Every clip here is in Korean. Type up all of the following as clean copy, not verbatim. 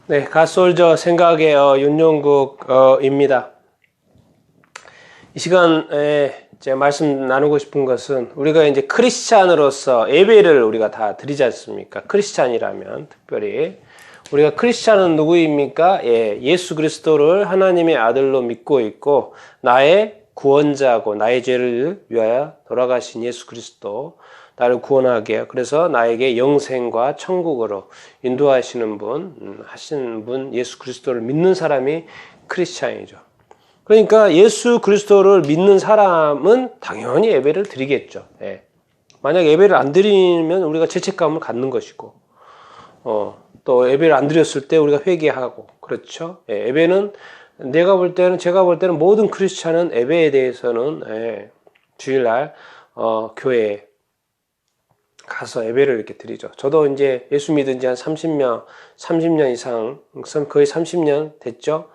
네, 갓솔저 생각의 윤용국입니다. 이 시간에 제가 말씀 나누고 싶은 것은 우리가 이제 크리스찬으로서 예배를 우리가 다 드리지 않습니까? 크리스찬이라면 특별히 우리가 크리스찬은 누구입니까? 예수 그리스도를 하나님의 아들로 믿고 있고 나의 구원자고 나의 죄를 위하여 돌아가신 예수 그리스도 나를 구원하게 그래서 나에게 영생과 천국으로 인도하시는 하시는 분 예수 그리스도를 믿는 사람이 크리스찬이죠. 그러니까 예수 그리스도를 믿는 사람은 당연히 예배를 드리겠죠. 만약 예배를 안 드리면 우리가 죄책감을 갖는 것이고 또 예배를 안 드렸을 때 우리가 회개하고 그렇죠. 예배는 제가 볼 때는 모든 크리스찬은 예배에 대해서는 주일날 교회에 가서 예배를 이렇게 드리죠. 저도 이제 예수 믿은 지 한 30년 이상, 거의 30년 됐죠.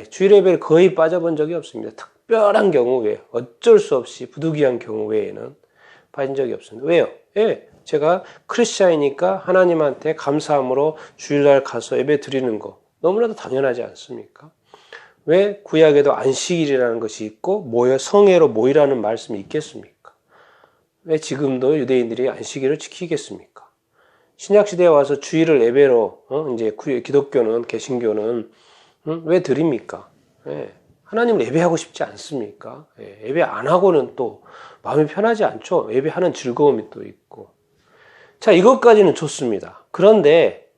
주일 예배를 거의 빠져본 적이 없습니다. 특별한 경우 외에, 어쩔 수 없이 부득이한 경우 외에는 빠진 적이 없습니다. 왜요? 제가 크리스찬이니까 하나님한테 감사함으로 주일날 가서 예배 드리는 거 너무나도 당연하지 않습니까? 왜 구약에도 안식일이라는 것이 있고 성회로 모이라는 말씀이 있겠습니까? 왜 지금도 유대인들이 안식일을 지키겠습니까? 신약시대에 와서 주일을 예배로, 이제 기독교는, 개신교는, 왜 드립니까? 하나님을 예배하고 싶지 않습니까? 예배 안 하고는 또 마음이 편하지 않죠? 예배하는 즐거움이 또 있고. 자, 이것까지는 좋습니다. 그런데,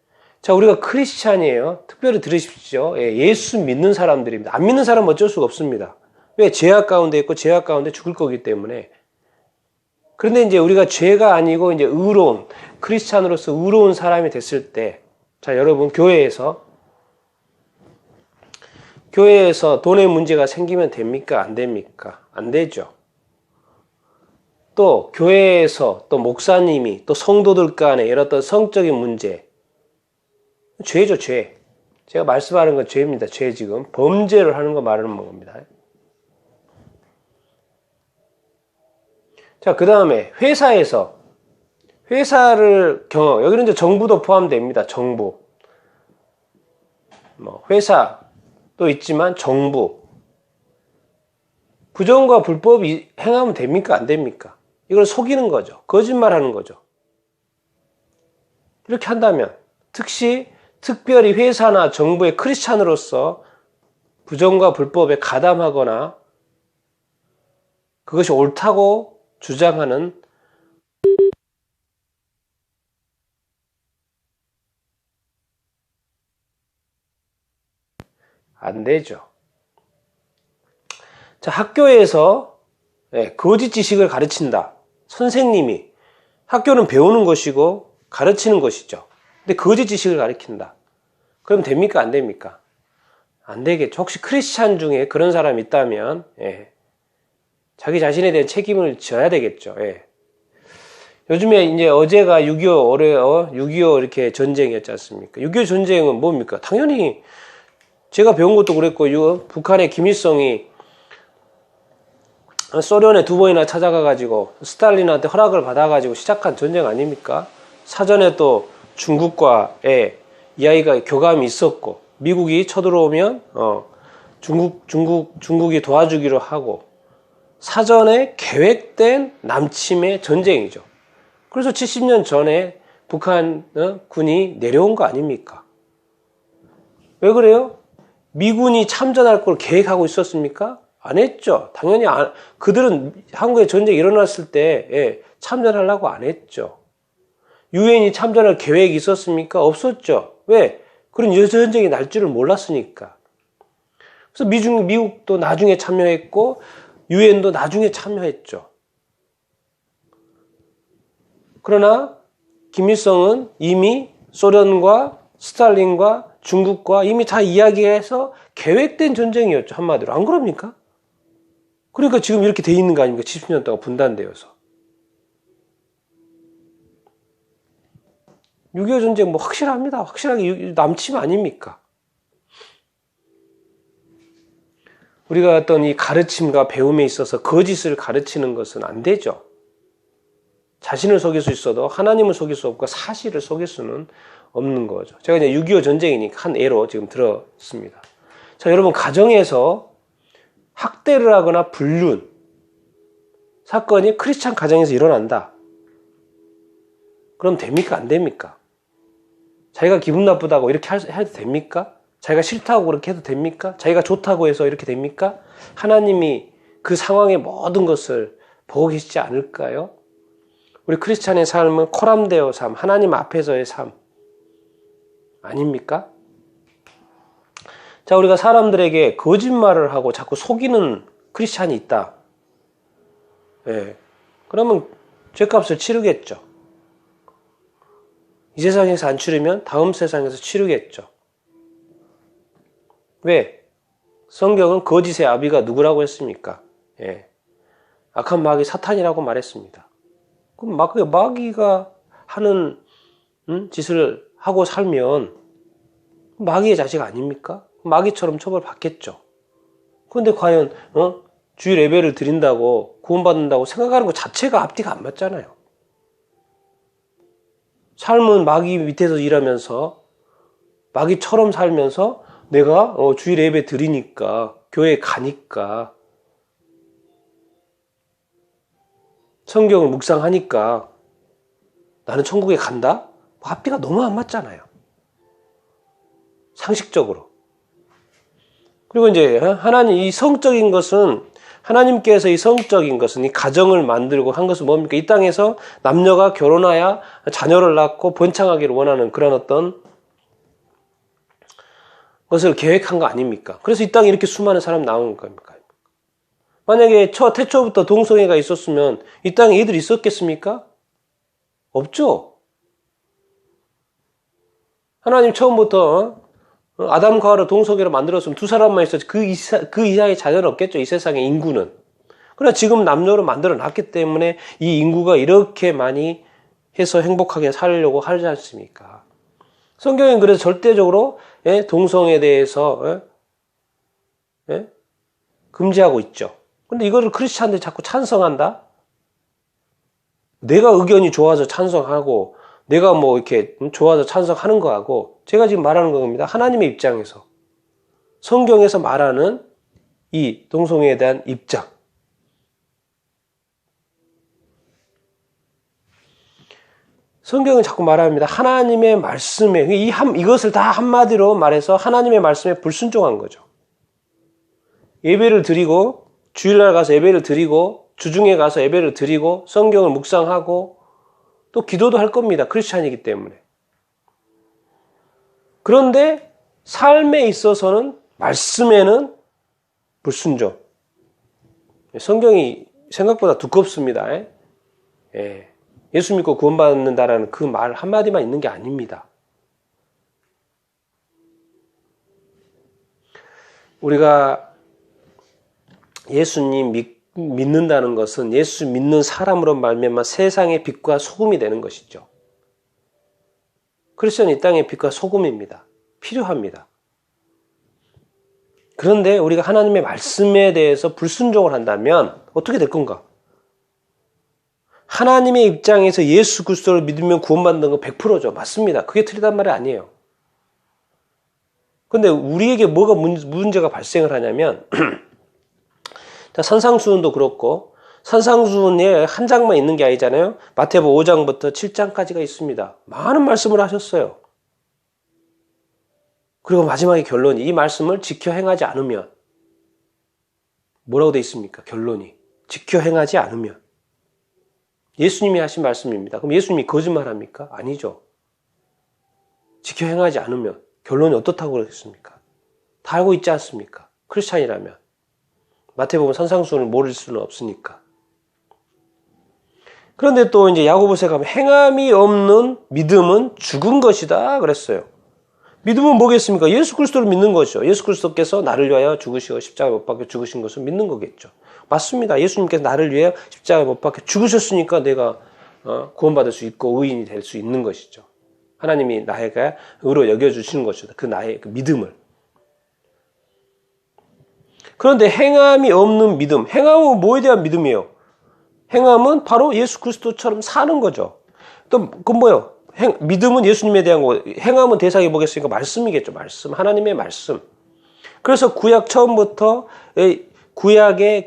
자, 우리가 크리스찬이에요. 특별히 들으십시오. 예수 믿는 사람들입니다. 안 믿는 사람은 어쩔 수가 없습니다. 왜? 죄악 가운데 있고 죄악 가운데 죽을 거기 때문에. 그런데 이제 우리가 죄가 아니고 이제 크리스찬으로서 의로운 사람이 됐을 때, 자, 여러분, 교회에서 돈의 문제가 생기면 됩니까? 안 됩니까? 안 되죠. 또, 교회에서 또 목사님이 또 성도들 간에 이런 어떤 성적인 문제, 죄죠, 죄. 제가 말씀하는 건 죄입니다. 죄 지금. 범죄를 하는 거 말하는 겁니다. 자, 그 다음에 회사를 여기는 이제 정부도 포함됩니다. 정부. 회사도 있지만 정부. 부정과 불법이 행하면 됩니까? 안 됩니까? 이걸 속이는 거죠. 거짓말하는 거죠. 이렇게 한다면 특별히 회사나 정부의 크리스찬으로서 부정과 불법에 가담하거나 그것이 옳다고 주장하는 안 되죠. 자, 학교에서 거짓 지식을 가르친다. 선생님이 학교는 배우는 것이고 가르치는 것이죠. 근데 거짓 지식을 가르친다. 그럼 됩니까? 안 됩니까? 안 되겠죠. 혹시 크리스찬 중에 그런 사람이 있다면 자기 자신에 대한 책임을 져야 되겠죠. 요즘에 이제 어제가 6.25 이렇게 전쟁이었지 않습니까? 6.25 전쟁은 뭡니까? 당연히 제가 배운 것도 그랬고, 북한의 김일성이 소련에 2번이나 찾아가가지고 스탈린한테 허락을 받아가지고 시작한 전쟁 아닙니까? 사전에 또 중국과의 이야기가 교감이 있었고, 미국이 쳐들어오면, 중국이 도와주기로 하고, 사전에 계획된 남침의 전쟁이죠. 그래서 70년 전에 북한 군이 내려온 거 아닙니까? 왜 그래요? 미군이 참전할 걸 계획하고 있었습니까? 안 했죠. 당연히 그들은 한국에 전쟁이 일어났을 때 참전하려고 안 했죠. 유엔이 참전할 계획이 있었습니까? 없었죠. 왜? 그런 전쟁이 날 줄을 몰랐으니까. 그래서 미국도 나중에 참여했고 유엔도 나중에 참여했죠. 그러나 김일성은 이미 소련과 스탈린과 중국과 이미 다 이야기해서 계획된 전쟁이었죠. 한마디로. 안 그럽니까? 그러니까 지금 이렇게 돼 있는 거 아닙니까? 70년 동안 분단되어서. 6.25 전쟁 확실합니다. 확실하게 남침 아닙니까? 우리가 어떤 이 가르침과 배움에 있어서 거짓을 가르치는 것은 안 되죠. 자신을 속일 수 있어도 하나님을 속일 수 없고 사실을 속일 수는 없는 거죠. 제가 이제 6.25 전쟁이니까 한 예로 지금 들었습니다. 자, 여러분, 가정에서 학대를 하거나 불륜 사건이 크리스찬 가정에서 일어난다. 그럼 됩니까? 안 됩니까? 자기가 기분 나쁘다고 이렇게 해도 됩니까? 자기가 싫다고 그렇게 해도 됩니까? 자기가 좋다고 해서 이렇게 됩니까? 하나님이 그 상황의 모든 것을 보고 계시지 않을까요? 우리 크리스찬의 삶은 코람데오 삶, 하나님 앞에서의 삶 아닙니까? 자, 우리가 사람들에게 거짓말을 하고 자꾸 속이는 크리스찬이 있다. 예. 그러면 죄값을 치르겠죠. 이 세상에서 안 치르면 다음 세상에서 치르겠죠. 왜? 성경은 거짓의 아비가 누구라고 했습니까? 예. 악한 마귀 사탄이라고 말했습니다. 그럼 마귀가 하는 짓을 하고 살면 마귀의 자식 아닙니까? 마귀처럼 처벌받겠죠. 그런데 과연 주일 예배를 드린다고 구원받는다고 생각하는 것 자체가 앞뒤가 안 맞잖아요. 삶은 마귀 밑에서 일하면서 마귀처럼 살면서 내가 주일 예배 드리니까 교회 가니까 성경을 묵상하니까 나는 천국에 간다? 앞뒤가 너무 안 맞잖아요. 상식적으로. 그리고 이제 하나님 이 성적인 것은 하나님께서 이 성적인 것은 이 가정을 만들고 한 것은 뭡니까? 이 땅에서 남녀가 결혼하여 자녀를 낳고 번창하기를 원하는 그런 어떤 것을 계획한 거 아닙니까? 그래서 이 땅에 이렇게 수많은 사람 나오는 겁니까? 만약에 태초부터 동성애가 있었으면 이 땅에 애들이 있었겠습니까? 없죠. 하나님 처음부터 아담과 하와를 동성애로 만들었으면 두 사람만 있었지 그 이상의 자녀는 없겠죠. 이 세상의 인구는. 그러나 지금 남녀로 만들어 놨기 때문에 이 인구가 이렇게 많이 해서 행복하게 살려고 하지 않습니까? 성경은 그래서 절대적으로 동성애에 대해서 금지하고 있죠. 그런데 이거를 크리스찬들이 자꾸 찬성한다? 내가 의견이 좋아서 찬성하고 내가 뭐 이렇게 좋아서 찬성하는 거하고 제가 지금 말하는 겁니다. 하나님의 입장에서 성경에서 말하는 이 동성애에 대한 입장. 성경은 자꾸 말합니다. 하나님의 말씀에 이것을 다 한마디로 말해서 하나님의 말씀에 불순종한 거죠. 예배를 드리고 주일날 가서 예배를 드리고 주중에 가서 예배를 드리고 성경을 묵상하고 또 기도도 할 겁니다. 크리스찬이기 때문에. 그런데 삶에 있어서는 말씀에는 불순종. 성경이 생각보다 두껍습니다. 예수 믿고 구원받는다라는 그 말 한마디만 있는 게 아닙니다. 우리가 예수님 믿는다는 것은 예수 믿는 사람으로 말미암아 세상의 빛과 소금이 되는 것이죠. 크리스천은 이 땅의 빛과 소금입니다. 필요합니다. 그런데 우리가 하나님의 말씀에 대해서 불순종을 한다면 어떻게 될 건가? 하나님의 입장에서 예수 그리스도를 믿으면 구원받는 건 100%죠. 맞습니다. 그게 틀리단 말이 아니에요. 그런데 우리에게 뭐가 문제가 발생을 하냐면 산상수훈도 그렇고 산상수훈에 한 장만 있는 게 아니잖아요. 마태복음 5장부터 7장까지가 있습니다. 많은 말씀을 하셨어요. 그리고 마지막에 결론이 이 말씀을 지켜 행하지 않으면 뭐라고 돼 있습니까? 결론이 지켜 행하지 않으면 예수님이 하신 말씀입니다. 그럼 예수님이 거짓말합니까? 아니죠. 지켜 행하지 않으면 결론이 어떻다고 그러겠습니까? 다 알고 있지 않습니까? 크리스찬이라면 마태복음 산상수훈을 모를 수는 없으니까. 그런데 또 이제 야고보서에 가면 행함이 없는 믿음은 죽은 것이다 그랬어요. 믿음은 뭐겠습니까? 예수 그리스도를 믿는 거죠. 예수 그리스도께서 나를 위하여 죽으시고 십자가에 못 박혀 죽으신 것을 믿는 거겠죠. 맞습니다. 예수님께서 나를 위하여 십자가에 못 박혀 죽으셨으니까 내가 구원받을 수 있고 의인이 될 수 있는 것이죠. 하나님이 나에게 의로 여겨주시는 것이다. 그 나의 그 믿음을. 그런데 행함이 없는 믿음. 행함은 뭐에 대한 믿음이에요? 행함은 바로 예수 그리스도처럼 사는 거죠. 또 그건 뭐예요? 믿음은 예수님에 대한 거고 행함은 대상이 뭐겠습니까? 말씀이겠죠. 말씀. 하나님의 말씀. 그래서 구약 처음부터 구약의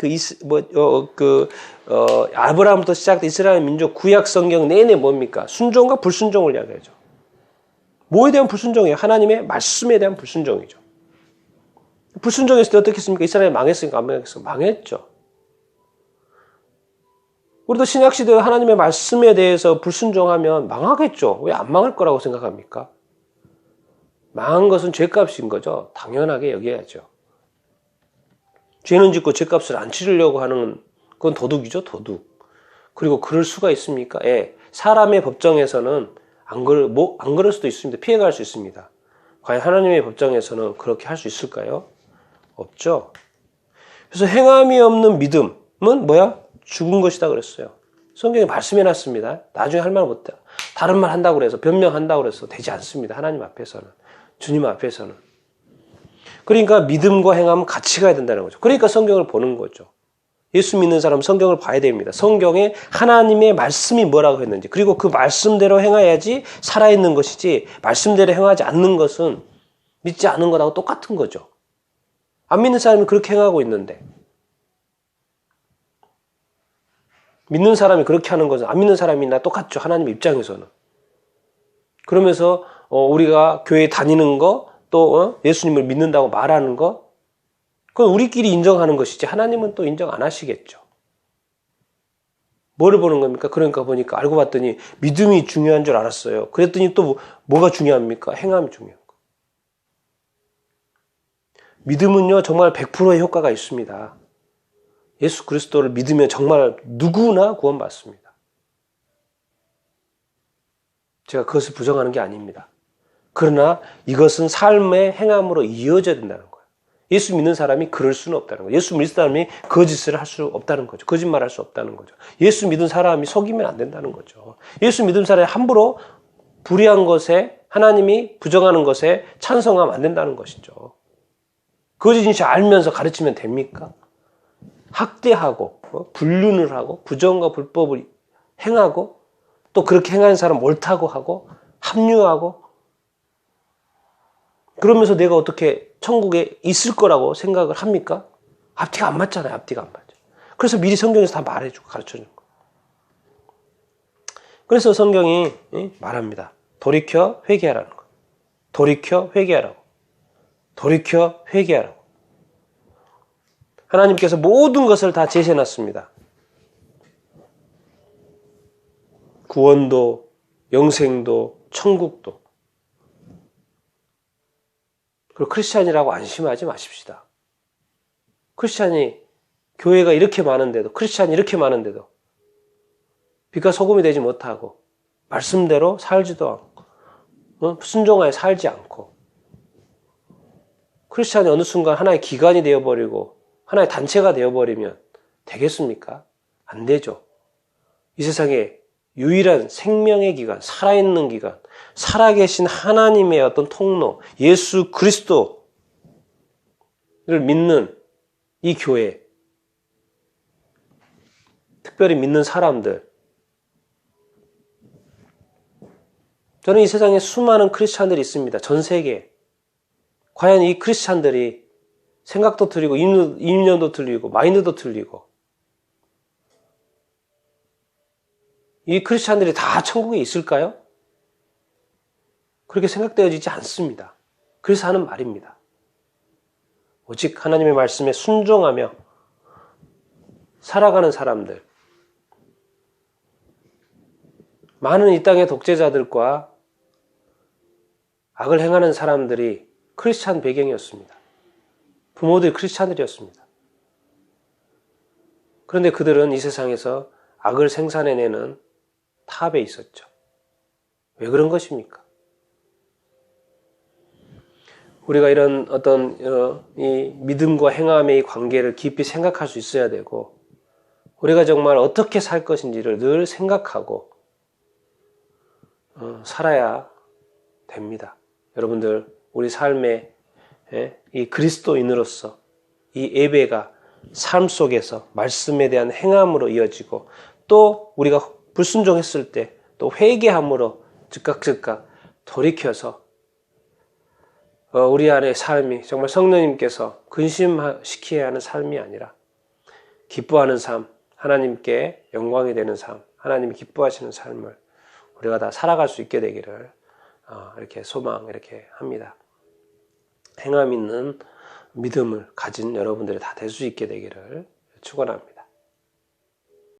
아브라함부터 시작된 이스라엘 민족 구약 성경 내내 뭡니까? 순종과 불순종을 이야기하죠. 뭐에 대한 불순종이에요? 하나님의 말씀에 대한 불순종이죠. 불순종했을 때 어떻게 했습니까? 이스라엘 망했으니까 안 망했습니까? 망했죠. 우리도 신약시대에 하나님의 말씀에 대해서 불순종하면 망하겠죠. 왜 안 망할 거라고 생각합니까? 망한 것은 죄값인 거죠. 당연하게 여겨야죠. 죄는 짓고 죄값을 안 치르려고 하는 건 도둑이죠. 도둑. 그리고 그럴 수가 있습니까? 예. 사람의 법정에서는 안 그럴 수도 있습니다. 피해갈 수 있습니다. 과연 하나님의 법정에서는 그렇게 할 수 있을까요? 없죠. 그래서 행함이 없는 믿음은 뭐야? 죽은 것이다 그랬어요. 성경에 말씀해놨습니다. 나중에 할 말 못해. 다른 말 한다고 그래서 변명한다고 그래서 되지 않습니다. 하나님 앞에서는. 주님 앞에서는. 그러니까 믿음과 행함은 같이 가야 된다는 거죠. 그러니까 성경을 보는 거죠. 예수 믿는 사람은 성경을 봐야 됩니다. 성경에 하나님의 말씀이 뭐라고 했는지 그리고 그 말씀대로 행해야지 살아있는 것이지 말씀대로 행하지 않는 것은 믿지 않은 것하고 똑같은 거죠. 안 믿는 사람이 그렇게 행하고 있는데 믿는 사람이 그렇게 하는 것은 안 믿는 사람이나 똑같죠. 하나님 입장에서는. 그러면서 우리가 교회 다니는 거 또 예수님을 믿는다고 말하는 거 그건 우리끼리 인정하는 것이지 하나님은 또 인정 안 하시겠죠. 뭐를 보는 겁니까? 그러니까 보니까 알고 봤더니 믿음이 중요한 줄 알았어요. 그랬더니 또 뭐가 중요합니까? 행함이 중요한 거. 믿음은요 정말 100%의 효과가 있습니다. 예수 그리스도를 믿으면 정말 누구나 구원받습니다. 제가 그것을 부정하는 게 아닙니다. 그러나 이것은 삶의 행함으로 이어져야 된다는 거예요. 예수 믿는 사람이 그럴 수는 없다는 거예요. 예수 믿는 사람이 거짓을 할 수 없다는 거죠. 거짓말할 수 없다는 거죠. 예수 믿은 사람이 속이면 안 된다는 거죠. 예수 믿은 사람이 함부로 불의한 것에 하나님이 부정하는 것에 찬성하면 안 된다는 것이죠. 거짓인지 알면서 가르치면 됩니까? 학대하고 불륜을 하고 부정과 불법을 행하고 또 그렇게 행하는 사람 옳다고 하고 합류하고 그러면서 내가 어떻게 천국에 있을 거라고 생각을 합니까? 앞뒤가 안 맞잖아요. 앞뒤가 안 맞죠. 그래서 미리 성경에서 다 말해주고 가르쳐주는 거예요. 그래서 성경이 말합니다. 돌이켜 회개하라는 거예요. 돌이켜 회개하라고. 돌이켜 회개하라고. 하나님께서 모든 것을 다 제시해놨습니다. 구원도, 영생도, 천국도. 그리고 크리스찬이라고 안심하지 마십시다. 크리스찬이 교회가 이렇게 많은데도 크리스찬이 이렇게 많은데도 빛과 소금이 되지 못하고 말씀대로 살지도 않고 순종하에 살지 않고 크리스찬이 어느 순간 하나의 기관이 되어버리고 하나의 단체가 되어버리면 되겠습니까? 안 되죠. 이 세상에 유일한 생명의 기관, 살아있는 기관, 살아계신 하나님의 어떤 통로, 예수 그리스도를 믿는 이 교회, 특별히 믿는 사람들, 저는 이 세상에 수많은 크리스찬들이 있습니다. 전 세계에. 과연 이 크리스찬들이 생각도 틀리고 이념도 틀리고 마인드도 틀리고 이 크리스찬들이 다 천국에 있을까요? 그렇게 생각되어지지 않습니다. 그래서 하는 말입니다. 오직 하나님의 말씀에 순종하며 살아가는 사람들, 많은 이 땅의 독재자들과 악을 행하는 사람들이 크리스찬 배경이었습니다. 부모들이 크리스찬들이었습니다. 그런데 그들은 이 세상에서 악을 생산해내는 탑에 있었죠. 왜 그런 것입니까? 우리가 이런 어떤 이 믿음과 행함의 관계를 깊이 생각할 수 있어야 되고 우리가 정말 어떻게 살 것인지를 늘 생각하고 살아야 됩니다. 여러분들 우리 삶에 이 그리스도인으로서 이 예배가 삶 속에서 말씀에 대한 행함으로 이어지고 또 우리가 불순종했을 때 또 회개함으로 즉각 돌이켜서 우리 안의 삶이 정말 성령님께서 근심시켜야 하는 삶이 아니라 기뻐하는 삶, 하나님께 영광이 되는 삶, 하나님이 기뻐하시는 삶을 우리가 다 살아갈 수 있게 되기를 이렇게 소망 이렇게 합니다. 행함 있는 믿음을 가진 여러분들이 다 될 수 있게 되기를 축원합니다.